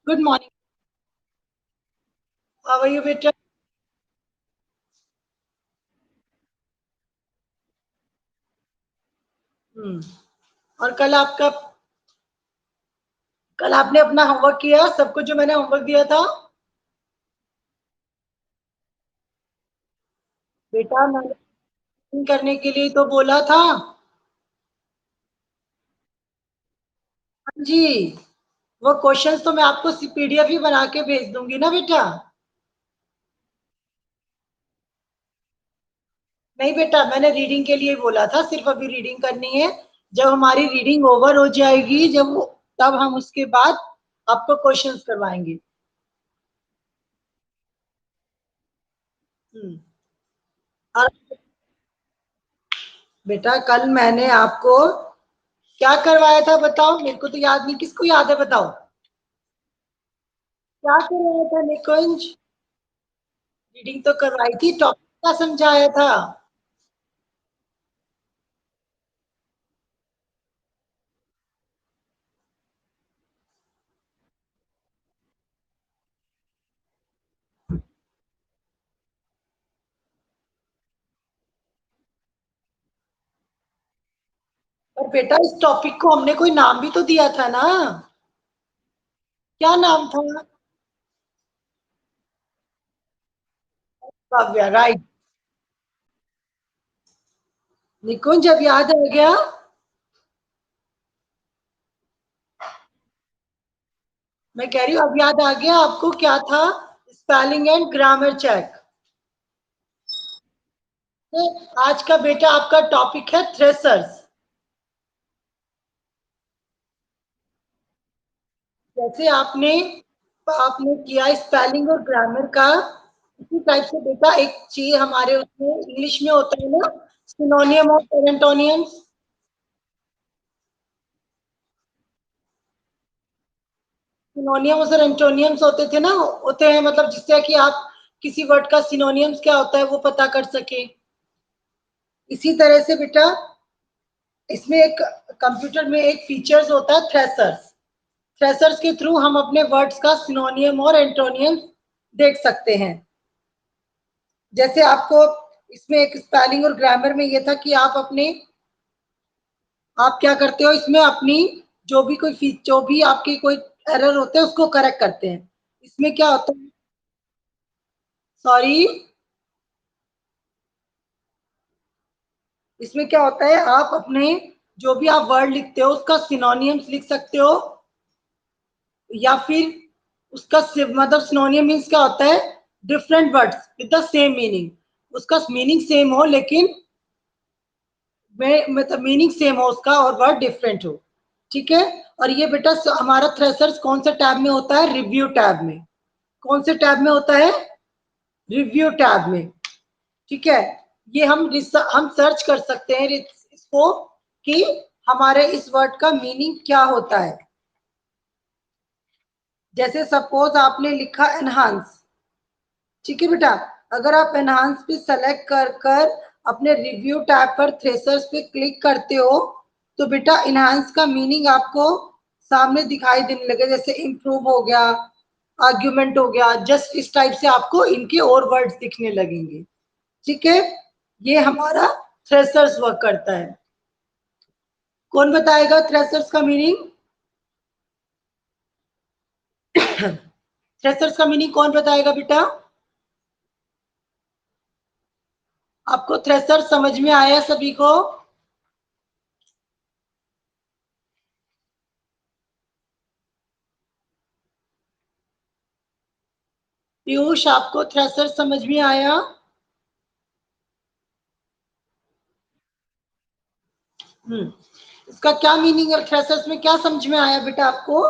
Good morning. How are you, बेटा? हम्म। और कल आपने अपना होमवर्क किया सबको जो मैंने होमवर्क दिया था? बेटा मैंने करने के लिए तो बोला था। हाँ जी। वो क्वेश्चंस तो मैं आपको पीडीएफ ही बना के भेज दूंगी ना बेटा। नहीं बेटा, मैंने रीडिंग के लिए बोला था, सिर्फ अभी रीडिंग करनी है। जब हमारी रीडिंग ओवर हो जाएगी, तब हम उसके बाद आपको क्वेश्चंस करवाएंगे। हम्म। और बेटा कल मैंने आपको क्या करवाया था बताओ? मेरे को तो याद नहीं, किसको याद है बताओ? क्या करवाया था निकुंज? रीडिंग तो करवाई थी, टॉपिक क्या समझाया था? पर बेटा इस टॉपिक को हमने कोई नाम भी तो दिया था ना। क्या नाम था? काव्या, राइट। निकुंज अब याद आ गया? मैं कह रही हूँ अब याद आ गया आपको क्या था? Spelling and grammar check. आज का बेटा आपका टॉपिक है थ्रेसर्स। जैसे आपने आपने किया स्पेलिंग और ग्रामर का, इसी टाइप से बेटा एक चीज हमारे उसमें इंग्लिश में होता है ना, सिनोनियम और पेरेंटोनियम्स। सिनोनियम्स और एंटोनियम्स होते थे ना, होते हैं, मतलब जिससे कि आप किसी वर्ड का सिनोनियम्स क्या होता है वो पता कर सके। इसी तरह से बेटा इसमें एक कंप्यूटर में एक फीचर्स होता है थ्रेसर्स। थ्रेसर्स के थ्रू हम अपने वर्ड्स का सिनोनियम और एंटोनियम देख सकते हैं। जैसे आपको इसमें एक स्पेलिंग और ग्रामर में ये था कि आप क्या करते हो इसमें अपनी जो भी आपके कोई एरर होते हैं उसको करेक्ट करते हैं। इसमें क्या होता है? सॉरी। इसमें क्या होता है, आप अपने जो भी आप वर्ड लिखते हो उसका सिनोनियम्स लिख सकते हो, या फिर उसका मतलब सिनोनियम मीन्स क्या होता है? Different words with the same meaning. उसका मीनिंग सेम हो लेकिन मतलब मीनिंग सेम हो उसका और वर्ड डिफरेंट हो। ठीक है। और ये बेटा हमारा थ्रेसर्स कौन से टैब में होता है? रिव्यू टैब में। कौन से टैब में होता है? रिव्यू टैब में। ठीक है। ये हम सर्च कर सकते हैं इसको कि हमारे इस वर्ड का मीनिंग क्या होता है। जैसे सपोज आपने लिखा एनहांस। ठीक है बेटा, अगर आप एनहांस पे सेलेक्ट कर कर अपने रिव्यू टैब पर थ्रेसर्स पे क्लिक करते हो तो बेटा इनहांस का मीनिंग आपको सामने दिखाई देने लगे, जैसे इम्प्रूव हो गया, आर्ग्यूमेंट हो गया, जस्ट इस टाइप से आपको इनके और वर्ड्स दिखने लगेंगे। ठीक है। ये हमारा थ्रेसर्स वर्क करता है। कौन बताएगा थ्रेसर्स का मीनिंग? थ्रेसर्स का मीनिंग कौन बताएगा बेटा? आपको थ्रेसर समझ में आया सभी को? पीयूष आपको थ्रेसर समझ में आया? हम्म। इसका क्या मीनिंग है? थ्रेसर्स में क्या समझ में आया बेटा आपको?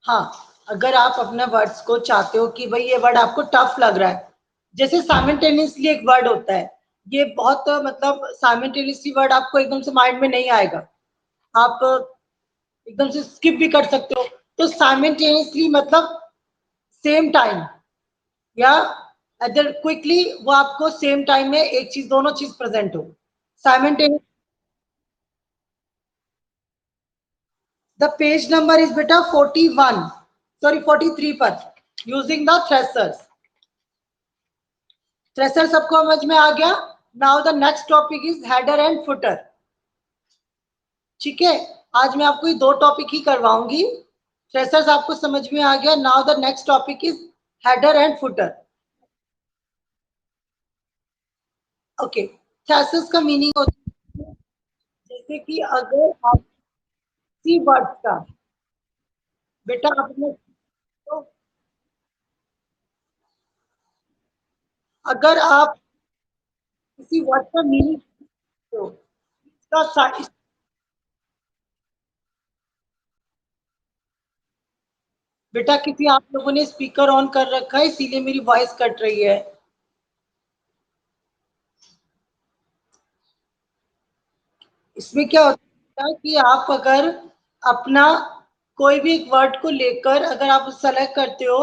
हाँ, अगर आप अपने वर्ड्स को चाहते हो कि भाई ये वर्ड आपको टफ लग रहा है, जैसे साइमल्टेनियसली एक वर्ड होता है, ये बहुत मतलब साइमल्टेनियसली वर्ड आपको एकदम से माइंड में नहीं आएगा, आप एकदम से स्किप भी कर सकते हो। तो साइमल्टेनियसली मतलब सेम टाइम, या क्विकली वो आपको सेम टाइम में एक चीज, दोनों चीज प्रेजेंट हो simultaneous. The page number is बेटा 41, सॉरी 43 पर, यूजिंग द थ्रेसर्स। थ्रेसर सबको समझ में आ गया। Now the next topic is header and footer. ठीक है, आज मैं आपको ये दो टॉपिक ही करवाऊंगी। थ्रेसर्स आपको समझ में आ गया। Now the next topic is header and footer. Okay, thesaurus का मीनिंग होता है जैसे कि अगर आप किसी वर्ड का, बेटा आपने, तो अगर आप किसी वर्ड का मीनिंग, तो इसका बेटा किसी आप लोगों ने स्पीकर ऑन कर रखा है इसीलिए मेरी वॉइस कट रही है। इसमें क्या होता है कि आप अगर अपना कोई भी एक वर्ड को लेकर अगर आप सेलेक्ट करते हो,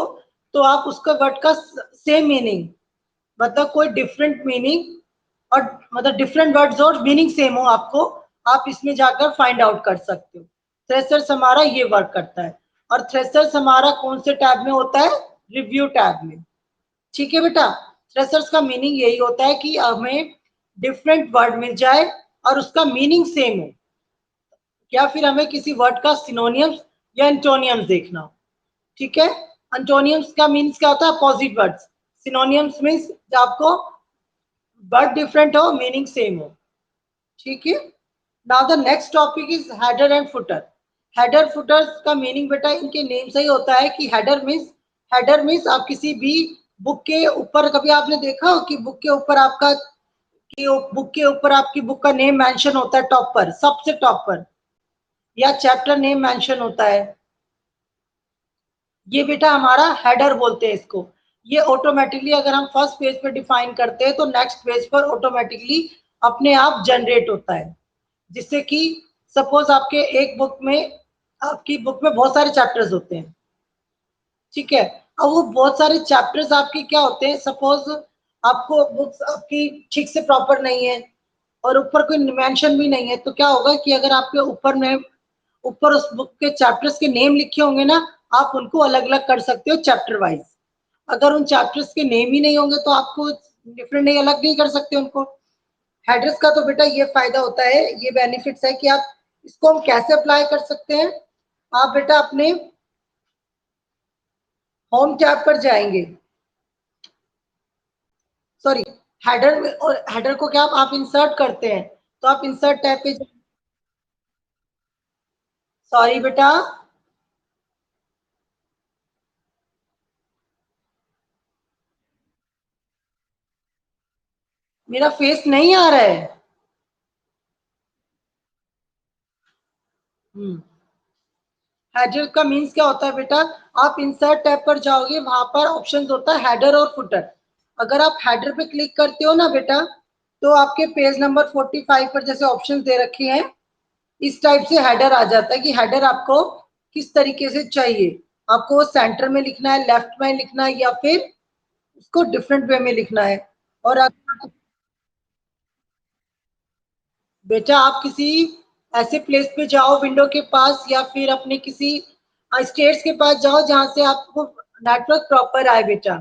तो आप उसका वर्ड का सेम मीनिंग, मतलब कोई डिफरेंट मीनिंग, और मतलब डिफरेंट वर्ड्स और मीनिंग सेम हो आपको, आप इसमें जाकर फाइंड आउट कर सकते हो। थ्रेसर्स हमारा ये वर्क करता है। और थ्रेसर्स हमारा कौन से टैब में होता है? रिव्यू टैब में। ठीक है बेटा, थ्रेसर्स का मीनिंग यही होता है कि हमें डिफरेंट वर्ड मिल जाए और उसका मीनिंग सेम हो, या फिर हमें किसी वर्ड का सिनोनियम्स या एंटोनियम्स देखना हो। ठीक है, एंटोनियम्स का मीन्स क्या होता है? Opposite words. सिनोनियम्स मीन्स आपको वर्ड डिफरेंट हो, मीनिंग सेम हो। ठीक है, now the next topic is header and footer. Header footer का मीनिंग बेटा इनके नेम से ही होता है कि हेडर मीन्स आप किसी भी बुक के ऊपर, कभी आपने देखा हो कि बुक के ऊपर आपका, कि बुक के ऊपर आपकी बुक का नेम मेंशन होता है टॉप पर, सबसे टॉप पर, या चैप्टर नेम मेंशन होता है, ये बेटा हमारा हेडर बोलते हैं इसको। ये ऑटोमेटिकली अगर हम फर्स्ट पेज पे डिफाइन करते हैं तो नेक्स्ट पेज पर ऑटोमेटिकली अपने आप जनरेट होता है। जिससे कि सपोज आपके एक बुक में, आपकी बुक में बहुत सारे चैप्टर्स होते हैं। ठीक है, अब वो बहुत सारे चैप्टर्स आपके क्या होते हैं, सपोज आपको बुक्स आपकी ठीक से प्रॉपर नहीं है और ऊपर कोई मेंशन भी नहीं है, तो क्या होगा कि अगर आपके ऊपर में, ऊपर उस बुक के चैप्टर्स के नेम लिखे होंगे ना, आप उनको अलग अलग कर सकते हो चैप्टर वाइज। अगर उन चैप्टर्स के नेम ही नहीं होंगे तो आपको डिफरेंट नहीं, अलग नहीं कर सकते उनको। हेडर्स का तो बेटा ये फायदा होता है, ये बेनिफिट्स है कि आप इसको हम कैसे अप्लाई कर सकते हैं। आप बेटा अपने होम टैब पर जाएंगे, सॉरी, हेडर में, और हेडर को क्या आप इंसर्ट करते हैं, तो आप इंसर्ट टैब पे, सॉरी बेटा, मेरा फेस नहीं आ रहा है। हम्म, हेडर का मीन्स क्या होता है बेटा, आप इंसर्ट टैब पर जाओगे, वहां पर ऑप्शन होता है हेडर और फुटर। अगर आप हेडर पे क्लिक करते हो ना बेटा, तो आपके पेज नंबर 45 पर जैसे ऑप्शन दे रखे हैं, इस टाइप से हेडर आ जाता है कि हेडर आपको किस तरीके से चाहिए। आपको वो सेंटर में लिखना है, लेफ्ट में लिखना है, या फिर उसको डिफरेंट वे में लिखना है। और अगर बेटा आप किसी ऐसे प्लेस पे जाओ विंडो के पास, या फिर अपने किसी स्टेट्स के पास जाओ जहां से आपको नेटवर्क प्रॉपर आए बेटा।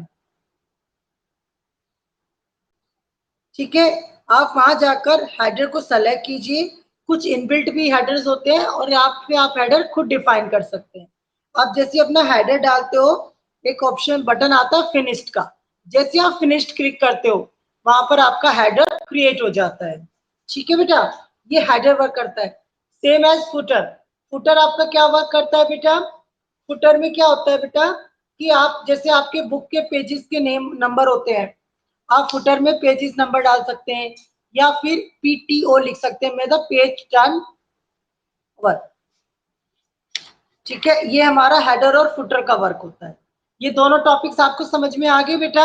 ठीक है, आप वहां जाकर हेडर को सेलेक्ट कीजिए। कुछ इनबिल्ट भी हेडर्स होते हैं और आप पे आप हेडर खुद डिफाइन कर सकते हैं। आप जैसे अपना हेडर डालते हो, एक ऑप्शन बटन आता है फिनिश्ड का, जैसे आप फिनिश्ड क्लिक करते हो, वहां पर आपका हेडर क्रिएट हो जाता है। ठीक है बेटा, ये हेडर वर्क करता है। Same as footer. फुटर आपका क्या वर्क करता है बेटा? फुटर में क्या होता है बेटा कि आप जैसे आपके बुक के पेजेस के नेम नंबर होते हैं, आप फुटर में पेजेस नंबर डाल सकते हैं, या फिर पीटीओ लिख सकते हैं, मतलब पेज टर्न वर्क। ठीक है, ये हमारा हेडर और फुटर का वर्क होता है। ये दोनों टॉपिक्स आपको समझ में आ गए बेटा?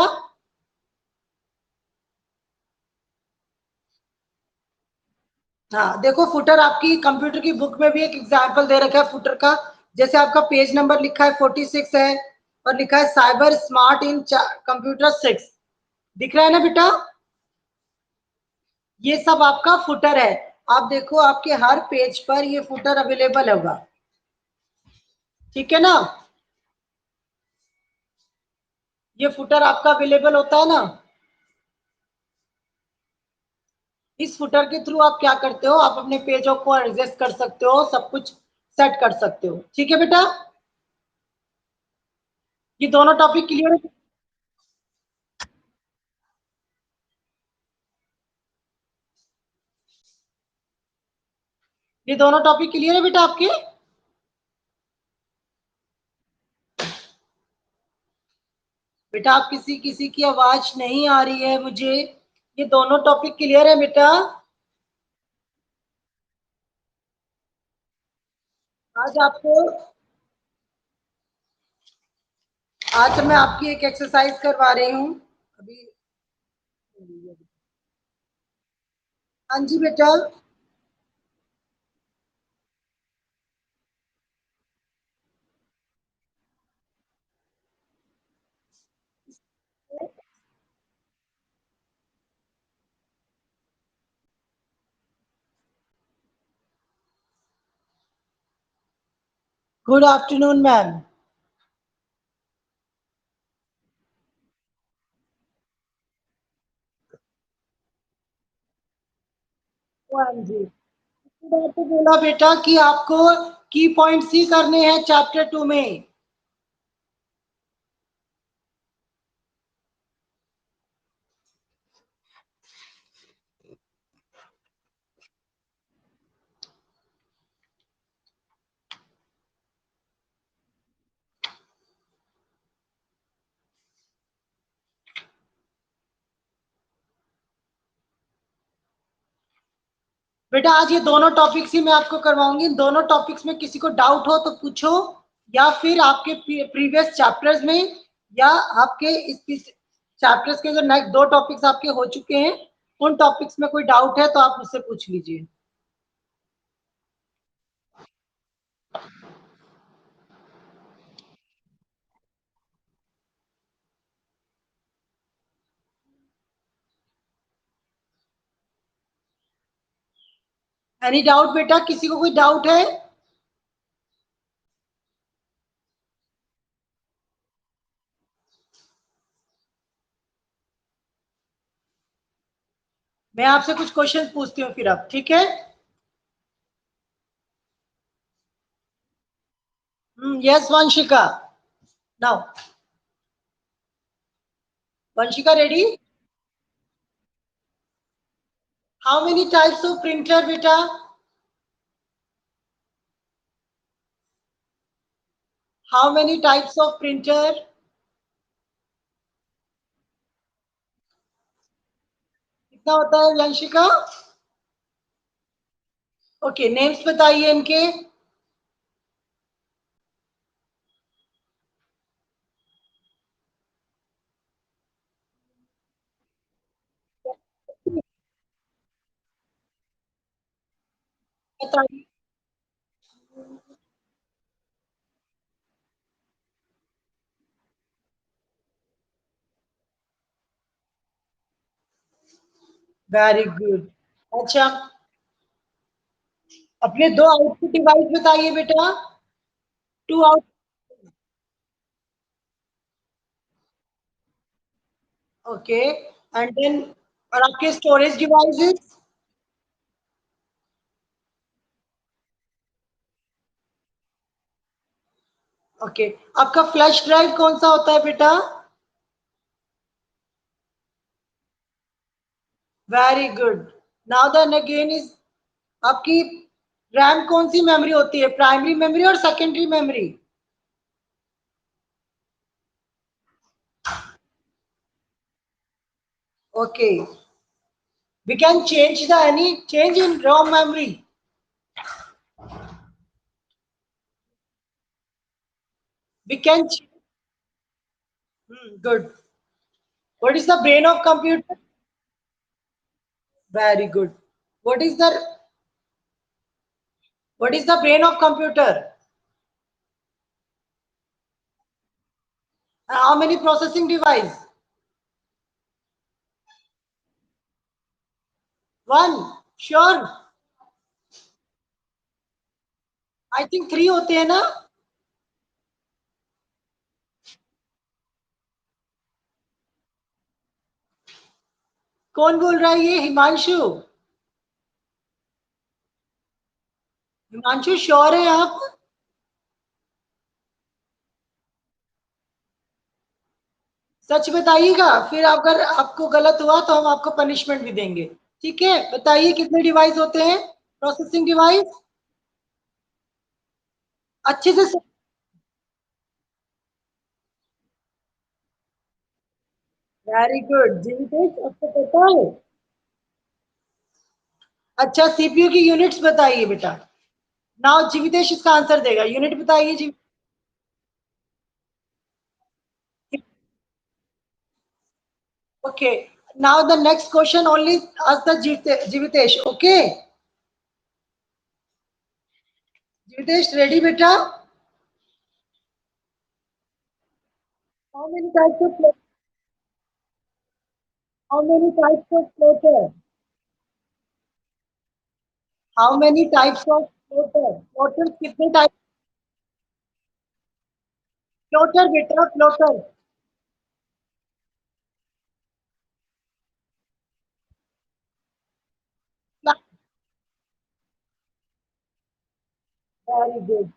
हाँ देखो, फुटर आपकी कंप्यूटर की बुक में भी एक एग्जांपल दे रखा है फुटर का। जैसे आपका पेज नंबर लिखा है 46 है, और लिखा है साइबर स्मार्ट इन कंप्यूटर 6, दिख रहा है ना बेटा? ये सब आपका फुटर है। आप देखो आपके हर पेज पर ये फुटर अवेलेबल होगा, ठीक है ना? ये फुटर आपका अवेलेबल होता है ना? इस फुटर के थ्रू आप क्या करते हो, आप अपने पेजों को एडजस्ट कर सकते हो, सब कुछ सेट कर सकते हो, ठीक है बेटा? ये दोनों टॉपिक क्लियर है? ये दोनों टॉपिक क्लियर है बेटा आपके? बेटा आप किसी किसी की आवाज नहीं आ रही है मुझे। ये दोनों टॉपिक क्लियर है बेटा? आज आपको आज मैं आपकी एक एक्सरसाइज करवा रही हूँ अभी। हाँ जी बेटा। Good afternoon ma'am. हाँ जी, बात तो बोला बेटा कि आपको की पॉइंट्स ही करने हैं चैप्टर 2 में। बेटा आज ये दोनों टॉपिक्स ही मैं आपको करवाऊंगी। इन दोनों टॉपिक्स में किसी को डाउट हो तो पूछो, या फिर आपके प्रीवियस चैप्टर्स में, या आपके इस चैप्टर्स के जो नेक्स्ट दो टॉपिक्स आपके हो चुके हैं उन टॉपिक्स में कोई डाउट है तो आप मुझसे पूछ लीजिए। एनी डाउट बेटा, किसी को कोई डाउट है? मैं आपसे कुछ क्वेश्चन पूछती हूँ फिर अब, ठीक है? Yes Vanshika, now. Vanshika ready? How many types of printer बेटा? How many types of printer? कितना होता है वंशिका? ओके, नेम्स बताइए इनके। बताइए। Very good. अच्छा, अपने दो आउटपुट डिवाइस बताइए बेटा। Two out. Okay, and then और आपके स्टोरेज डिवाइसेस? ओके, आपका फ्लैश ड्राइव कौन सा होता है बेटा? Very good. Now then again is आपकी रैम कौन सी मेमोरी होती है, प्राइमरी मेमोरी और secondary memory? Okay, we can change the any change in ROM memory. We can good. What is the brain of computer? Very good. What is the what is the brain of computer? How many processing device? One sure? I think three होते हैं ना? कौन बोल रहा है ये? Himanshu? Himanshu sure है आप? सच बताइएगा, फिर अगर आपको गलत हुआ तो हम आपको पनिशमेंट भी देंगे। ठीक है, बताइए कितने डिवाइस होते हैं, प्रोसेसिंग डिवाइस? अच्छे से। वेरी गुड जीवितेश, आपको पता है? अच्छा, सीपीयू की यूनिट्स बताइए बेटा। नाउ जीवितेश इसका आंसर देगा, यूनिट बताइए जी। Okay, now the next question only ask the Jeevitesh. Okay Jeevitesh, ready बेटा? How many types of how many types of floater? How many types of floater? Floater कितने टाइप? फ्लोटर बेटा, floater. Very good.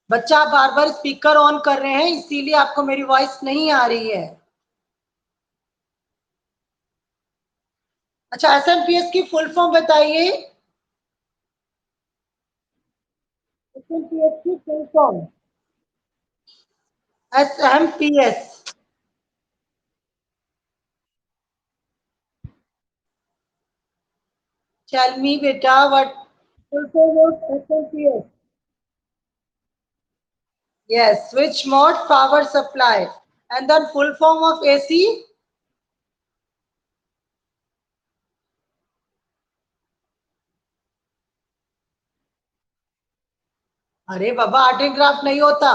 बच्चा बार बार speaker on कर रहे हैं, इसीलिए आपको मेरी वॉइस नहीं आ रही है। अच्छा, एसएमपीएस की फुल फॉर्म बताइए। एसएमपीएस की full form? SMPS. Tell me बेटा what full form of SMPS? Yes, switch mode power supply. And then full form of AC? अरे बाबा, आर्ट एंड क्राफ्ट नहीं होता।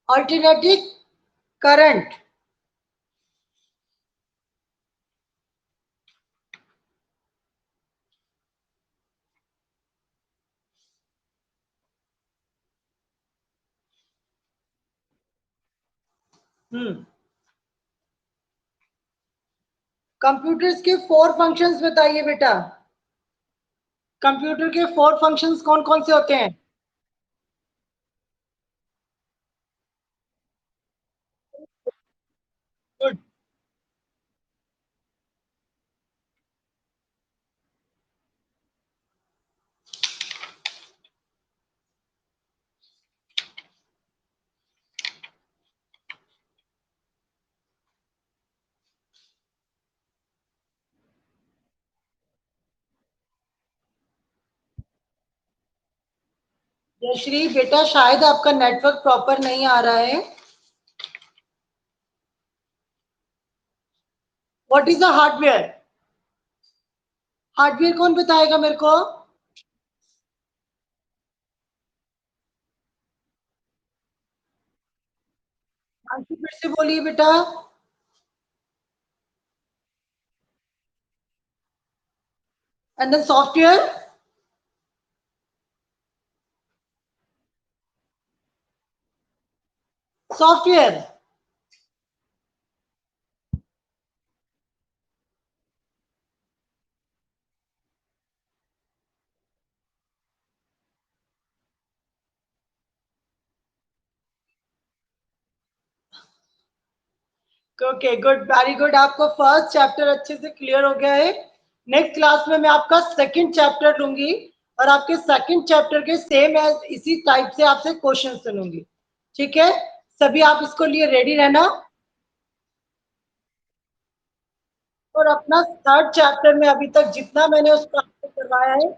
Alternative current. हम्म। कंप्यूटर्स के four functions बताइए बेटा। Computer के four functions कौन कौन से होते हैं? गुड। जयश्री बेटा, शायद आपका नेटवर्क प्रॉपर नहीं आ रहा है। What is the hardware? Hardware कौन बताएगा मेरे को? आंसर फिर से बोलिए बेटा। And then software? Software. Okay good, very good, आपको फर्स्ट चैप्टर अच्छे से क्लियर हो गया है। नेक्स्ट क्लास में मैं आपका सेकंड चैप्टर लूंगी और आपके सेकंड चैप्टर के सेम एज इसी टाइप से आपसे क्वेश्चन सुनूंगी। ठीक है, सभी आप इसको लिए रेडी रहना। और अपना थर्ड चैप्टर में अभी तक जितना मैंने उसको आपको करवाया है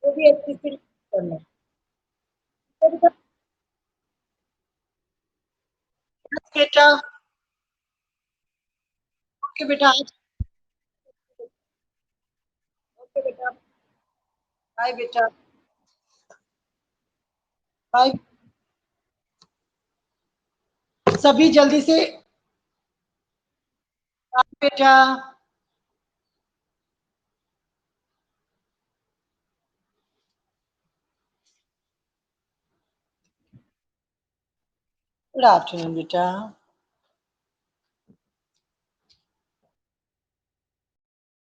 वो भी अच्छे से करना है। बेटा, ओके बेटा। ओके बेटा, बाय बेटा। बाय। सभी जल्दी से हाँ बेटा। गुड आफ्टरनून बेटा।